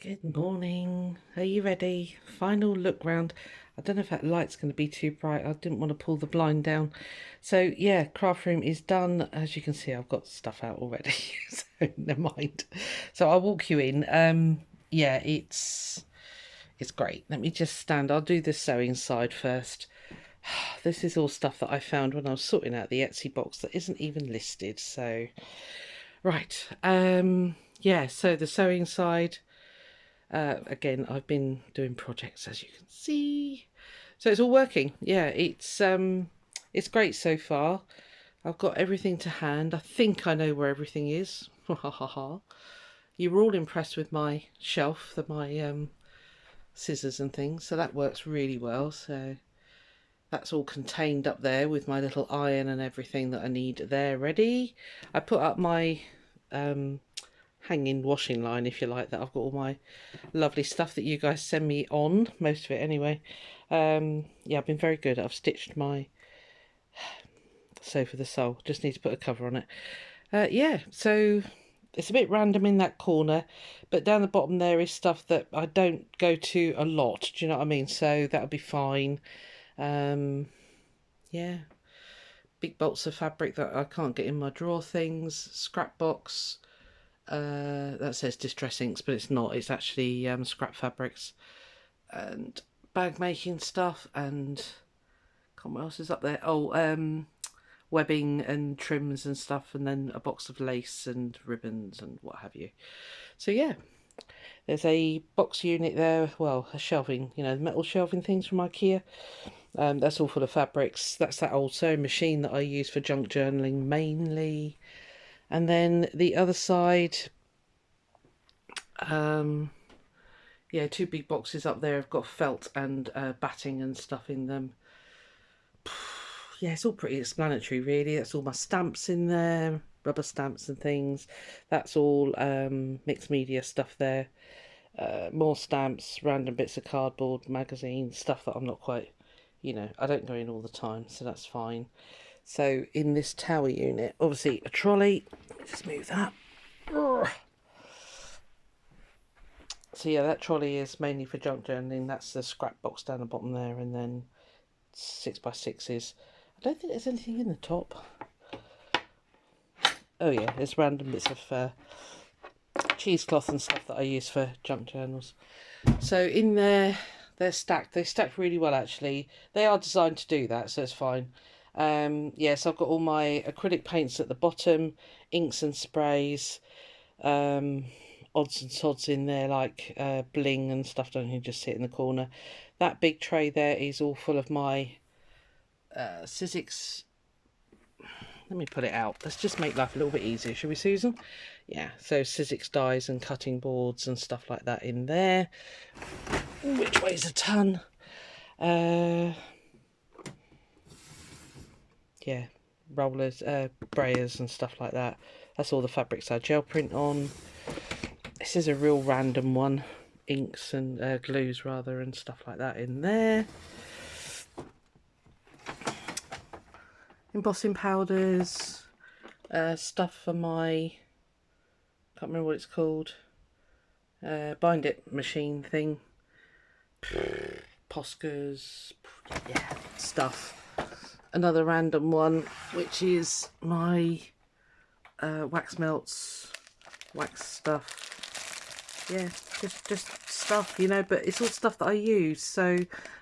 Good morning. Are you ready? Final look round. I don't know if that light's going to be too bright. I didn't want to pull the blind down. So yeah, craft room is done. As you can see, I've got stuff out already. So never mind. So I'll walk you in. Yeah, it's great. Let me just stand. I'll do the sewing side first. This is all stuff that I found when I was sorting out the Etsy box that isn't even listed. So right. Yeah, so the sewing side. Again, I've been doing projects, as you can see, so it's all working. Yeah, it's great so far. I've got everything to hand. I think I know where everything is. Ha ha ha. You were all impressed with my shelf, my scissors and things, so that works really well. So that's all contained up there with my little iron and everything that I need there ready. I put up my hanging washing line, if you like, that I've got all my lovely stuff that you guys send me on, most of it anyway. Yeah, I've been very good. I've stitched my sofa the sole, just need to put a cover on it. Yeah, so it's a bit random in that corner, but down the bottom there is stuff that I don't go to a lot, do you know what I mean? So that'll be fine. Yeah, big bolts of fabric that I can't get in my drawer things, scrap box. That says distress inks, but it's not. It's actually scrap fabrics and bag making stuff. And what else is up there? Oh, webbing and trims and stuff, and then a box of lace and ribbons and what have you. So yeah, there's a box unit there. Well, a shelving, you know, the metal shelving things from IKEA. That's all full of fabrics. That's that old sewing machine that I use for junk journaling mainly. And then the other side, yeah, two big boxes up there have got felt and batting and stuff in them. Yeah, it's all pretty explanatory really. That's all my stamps in there, rubber stamps and things. That's all mixed media stuff there. More stamps, random bits of cardboard, magazines, stuff that I'm not quite, you know, I don't go in all the time, so that's fine. So in this tower unit, obviously a trolley. Let me just move that. So yeah, that trolley is mainly for junk journaling. That's the scrap box down the bottom there, and then 6x6s. I don't think there's anything in the top. Oh yeah, there's random bits of cheesecloth and stuff that I use for junk journals. So in there, they're stacked. They stack really well actually. They are designed to do that, so it's fine. Yeah, so I've got all my acrylic paints at the bottom, inks and sprays, odds and sods in there like bling and stuff. Don't you just sit in the corner. That big tray there is all full of my sizzix. Let me put it out. Let's just make life a little bit easier, shall we, Susan? Yeah, so sizzix dies and cutting boards and stuff like that in there, which weighs a ton. Yeah, rollers, brayers and stuff like that. That's all the fabrics I gel print on. This is a real random one. Inks and glues rather and stuff like that in there. Embossing powders, stuff for my, can't remember what it's called, bind it machine thing, Poscas, yeah, stuff. Another random one, which is my wax melts, wax stuff. Yeah, just stuff, you know, but it's all stuff that I use, so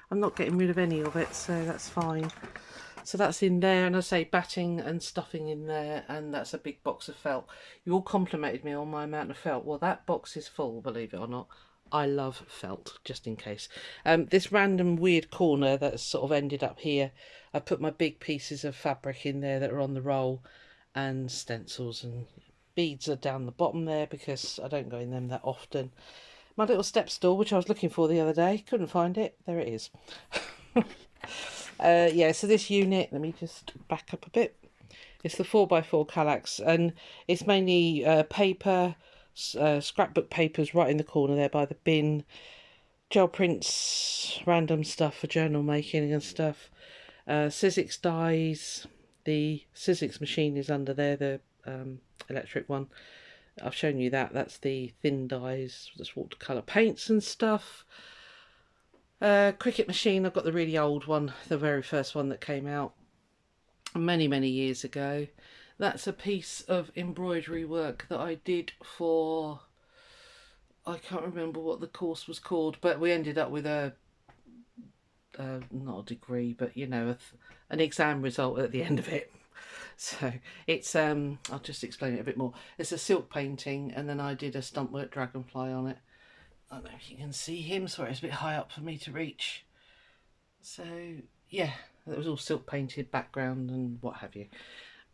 I'm not getting rid of any of it, so that's fine. So that's in there, and I say batting and stuffing in there, and that's a big box of felt. You all complimented me on my amount of felt. Well, that box is full, believe it or not. I love felt, just in case. This random weird corner that's sort of ended up here, I put my big pieces of fabric in there that are on the roll, and stencils and beads are down the bottom there because I don't go in them that often. My little step stool, which I was looking for the other day, couldn't find it. There it is. Yeah, so this unit, let me just back up a bit. It's the 4x4 Kallax, and it's mainly paper, scrapbook papers right in the corner there by the bin, gel prints, random stuff for journal making and stuff, sizzix dies. The sizzix machine is under there, the electric one. I've shown you that. That's the thin dyes, just watercolour paints and stuff. Cricket machine, I've got the really old one, the very first one that came out many years ago. That's a piece of embroidery work that I did for, I can't remember what the course was called, but we ended up with a not a degree, but you know, an exam result at the end of it. So it's I'll just explain it a bit more. It's a silk painting, and then I did a stumpwork dragonfly on it. I don't know if you can see him. Sorry, it's a bit high up for me to reach. So yeah, it was all silk painted background and what have you.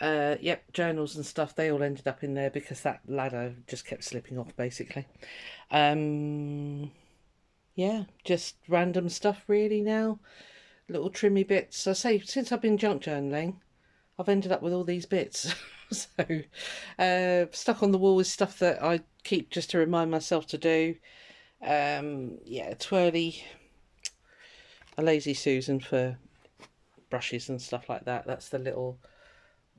Yep, journals and stuff, they all ended up in there because that ladder just kept slipping off, basically. Yeah, just random stuff really now. Little trimmy bits. I say, since I've been junk journaling, I've ended up with all these bits. So, stuck on the wall is stuff that I keep just to remind myself to do. Yeah, twirly, a lazy Susan for brushes and stuff like that. That's the little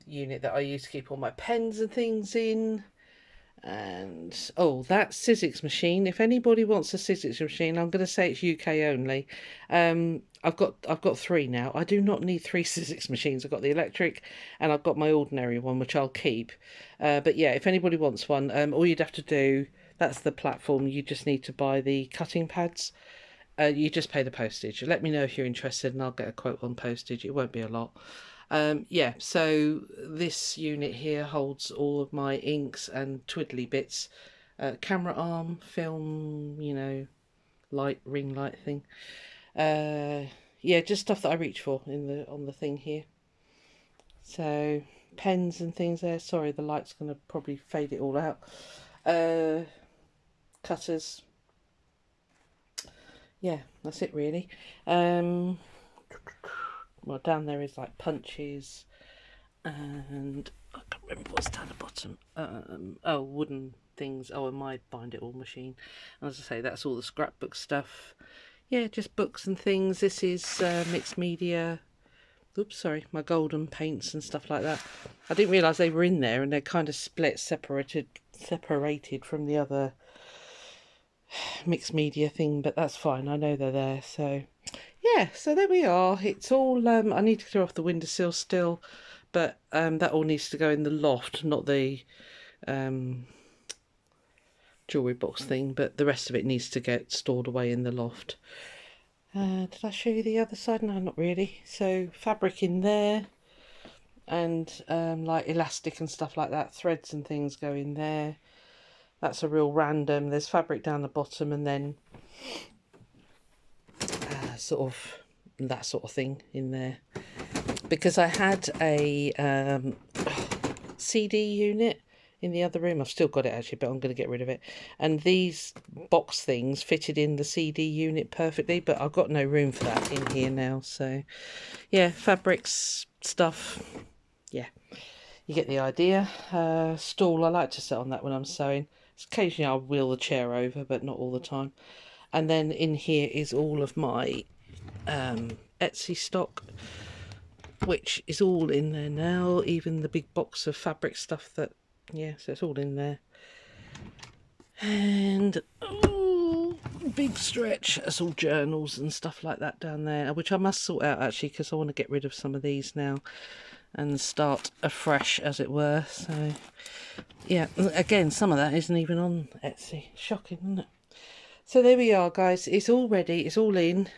unit that I use to keep all my pens and things in. And oh, that sizzix machine, if anybody wants a sizzix machine, I'm going to say it's UK only. I've got 3 now. I do not need 3 sizzix machines. I've got the electric and I've got my ordinary one, which I'll keep. But yeah, if anybody wants one, all you'd have to do, that's the platform, you just need to buy the cutting pads. You just pay the postage. Let me know if you're interested and I'll get a quote on postage. It won't be a lot. Yeah, so this unit here holds all of my inks and twiddly bits. Camera arm, film, you know, light, ring light thing. Yeah, just stuff that I reach for on the thing here. So pens and things there. Sorry, the light's going to probably fade it all out. Cutters. Yeah, that's it really. Well, down there is like punches, and I can't remember what's down the bottom. Oh, wooden things. Oh, and my bind it all machine. And as I say, that's all the scrapbook stuff. Yeah, just books and things. This is mixed media. Oops, sorry, my golden paints and stuff like that. I didn't realise they were in there, and they're kind of separated from the other mixed media thing, but that's fine. I know they're there, so yeah, so there we are. It's all I need to clear off the windowsill still, but that all needs to go in the loft, not the jewellery box thing, but the rest of it needs to get stored away in the loft. Did I show you the other side? No, not really. So fabric in there, and like elastic and stuff like that, threads and things go in there. That's a real random. There's fabric down the bottom, and then sort of that sort of thing in there, because I had a CD unit in the other room. I've still got it actually, but I'm going to get rid of it. And these box things fitted in the CD unit perfectly, but I've got no room for that in here now. So yeah, fabrics, stuff, yeah, you get the idea. Stool, I like to sit on that when I'm sewing. Occasionally I'll wheel the chair over, but not all the time. And then in here is all of my Etsy stock, which is all in there now, even the big box of fabric stuff that, yeah, so it's all in there. And oh, big stretch, that's all journals and stuff like that down there, which I must sort out actually, because I want to get rid of some of these now and start afresh, as it were. So yeah, again, some of that isn't even on Etsy. Shocking, isn't it? So there we are, guys. It's all ready. It's all in.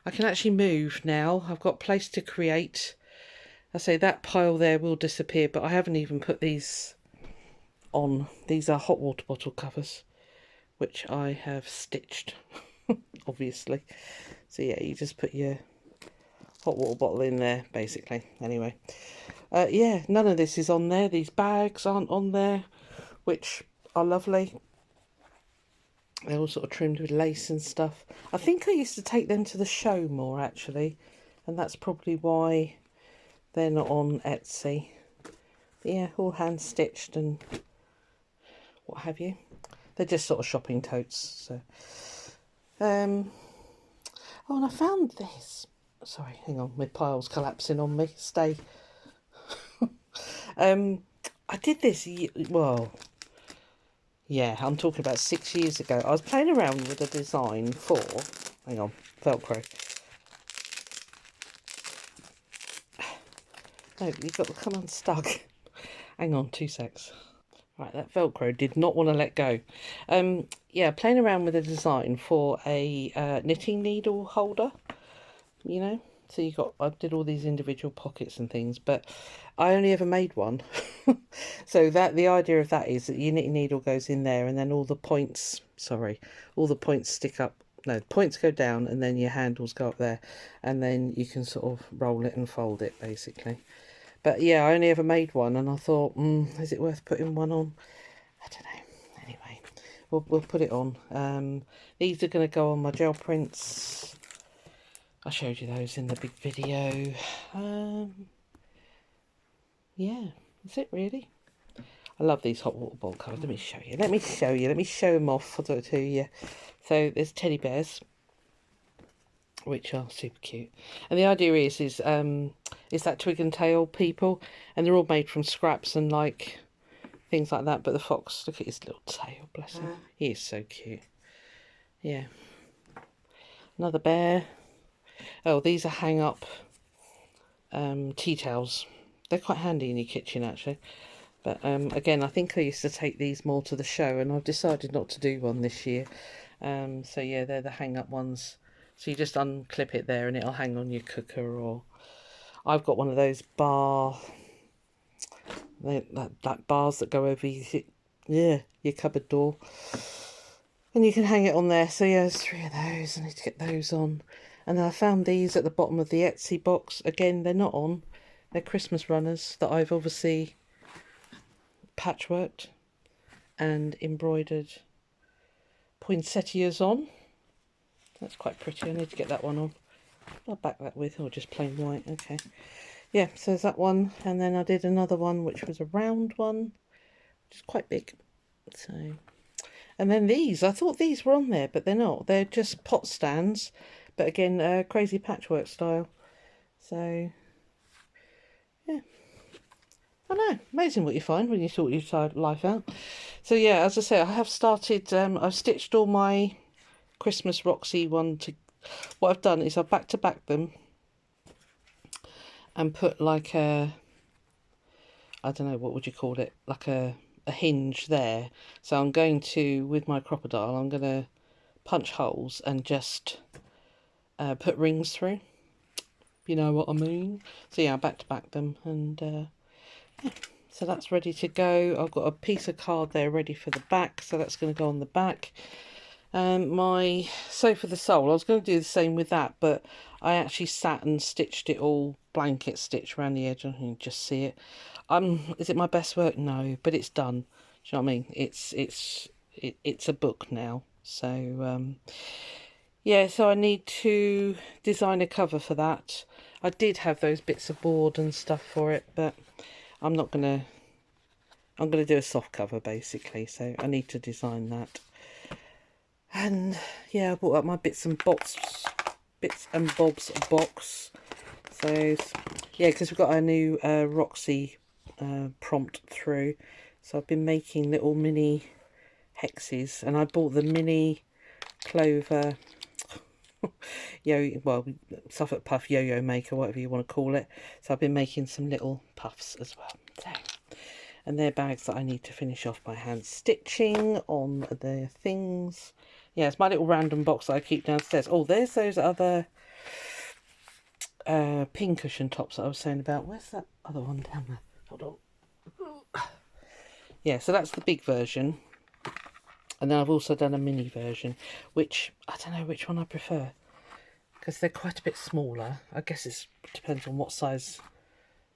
I can actually move now. I've got place to create. I say that pile there will disappear, but I haven't even put these on. These are hot water bottle covers, which I have stitched, obviously. So yeah, you just put your hot water bottle in there, basically. Anyway, yeah, none of this is on there. These bags aren't on there, which are lovely. They're all sort of trimmed with lace and stuff. I think I used to take them to the show more, actually. And that's probably why they're not on Etsy. But yeah, all hand stitched and what have you. They're just sort of shopping totes. So, oh, and I found this. Sorry, hang on. My pile's collapsing on me. Stay. I did this, well, Yeah, I'm talking about 6 years ago. I was playing around with a design for, hang on, Velcro. No, you've got to come unstuck. Hang on, 2 secs. Right, that Velcro did not want to let go. Yeah, playing around with a design for a knitting needle holder, you know. So I did all these individual pockets and things, but I only ever made one. So the idea of that is that your knitting needle goes in there, and then all the points stick up. No, the points go down, and then your handles go up there, and then you can sort of roll it and fold it, basically. But yeah, I only ever made one, and I thought, is it worth putting one on? I don't know. Anyway, we'll put it on. These are going to go on my gel prints. I showed you those in the big video. Yeah, that's it really. I love these hot water ball colours. Let me show you. Let me show them off to you. So there's teddy bears, which are super cute. And the idea is that twig and tail people, and they're all made from scraps and like things like that. But the fox, look at his little tail, bless him. He is so cute. Yeah. Another bear. Oh, these are hang up tea towels. They're quite handy in your kitchen actually. But again, I think I used to take these more to the show, and I've decided not to do one this year. So yeah, they're the hang up ones. So you just unclip it there and it'll hang on your cooker, or I've got one of those bars that go over your cupboard door, and you can hang it on there. So yeah, there's 3 of those. I need to get those on. And then I found these at the bottom of the Etsy box. Again, they're not on. They're Christmas runners that I've obviously patchworked and embroidered poinsettias on. That's quite pretty. I need to get that one on. I'll back that with, or just plain white. Okay. Yeah, so there's that one. And then I did another one, which was a round one, which is quite big. So, and then these, I thought these were on there, but they're not. They're just pot stands, but again, crazy patchwork style. So, yeah. I know, amazing what you find when you sort your life out. So yeah, as I say, I have started, I've stitched all my Christmas Roxy one to, what I've done is I've back to back them and put like a, I don't know, what would you call it, like a hinge there. So I'm going to, with my crocodile, I'm going to punch holes and just put rings through, you know what I mean. So yeah, I back to back them, and yeah, so that's ready to go. I've got a piece of card there ready for the back, so that's going to go on the back. My Sofa the Soul, I was going to do the same with that, but I actually sat and stitched it all blanket stitch around the edge, and you can just see it. Is it my best work? No, but it's done. Do you know what I mean? It's a book now. So yeah, so I need to design a cover for that. I did have those bits of board and stuff for it, but I'm gonna do a soft cover basically, so I need to design that. And yeah, I bought up my bits and bobs box. So yeah, because we've got our new Roxy prompt through, so I've been making little mini hexes, and I bought the mini clover Suffolk Puff yo-yo maker, whatever you want to call it. So I've been making some little puffs as well. So, and they're bags that I need to finish off by hand stitching on the things. Yeah, it's my little random box that I keep downstairs. Oh, there's those other pin cushion tops that I was saying about. Where's that other one down there? Hold on. Yeah, so that's the big version. And then I've also done a mini version, which I don't know which one I prefer, because they're quite a bit smaller. I guess it depends on what size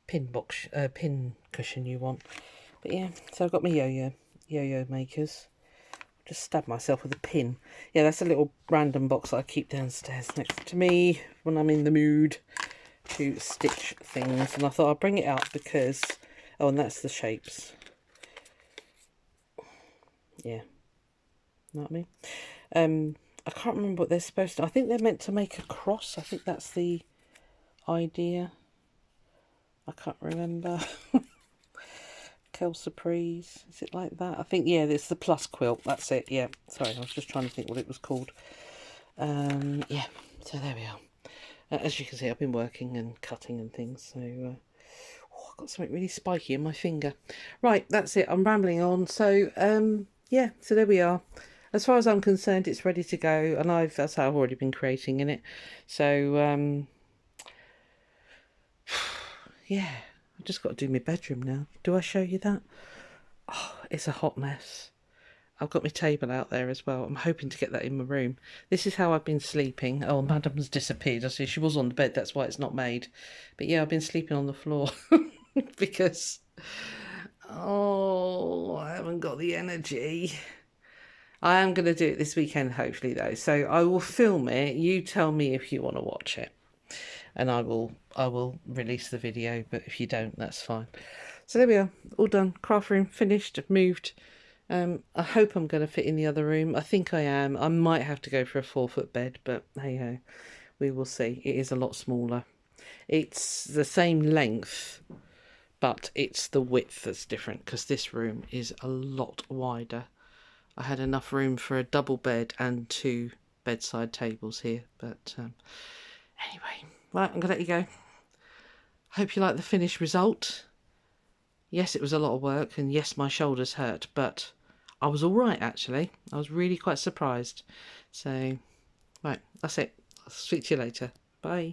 pin cushion you want. But yeah, so I've got my yo-yo makers. Just stab myself with a pin. Yeah, that's a little random box that I keep downstairs next to me when I'm in the mood to stitch things. And I thought I'd bring it out because, oh, and that's the shapes. Yeah, know what I mean? I can't remember what they're supposed to. I think they're meant to make a cross. I think that's the idea. I can't remember. Percale Surprise. Is it like that? I think, yeah, it's the plus quilt. That's it, yeah. Sorry, I was just trying to think what it was called. Yeah, so there we are. As you can see, I've been working and cutting and things, so I've got something really spiky in my finger. Right, that's it. I'm rambling on. So, yeah, so there we are. As far as I'm concerned, it's ready to go, and that's how I've already been creating in it. So, yeah, I've just got to do my bedroom now. Do I show you that? Oh, it's a hot mess. I've got my table out there as well. I'm hoping to get that in my room. This is how I've been sleeping. Oh, Madam's disappeared. I see she was on the bed. That's why it's not made. But yeah, I've been sleeping on the floor because, oh, I haven't got the energy. I am going to do it this weekend, hopefully, though. So I will film it. You tell me if you want to watch it. And I will release the video. But if you don't, that's fine. So there we are. All done. Craft room finished. Moved. I hope I'm going to fit in the other room. I think I am. I might have to go for a 4-foot bed, but hey ho, we will see. It is a lot smaller. It's the same length, but it's the width that's different because this room is a lot wider. I had enough room for a double bed and 2 bedside tables here, but anyway, right, I'm going to let you go. Hope you like the finished result. Yes, it was a lot of work, and yes, my shoulders hurt, but I was all right, actually. I was really quite surprised. So, right, that's it. I'll speak to you later. Bye.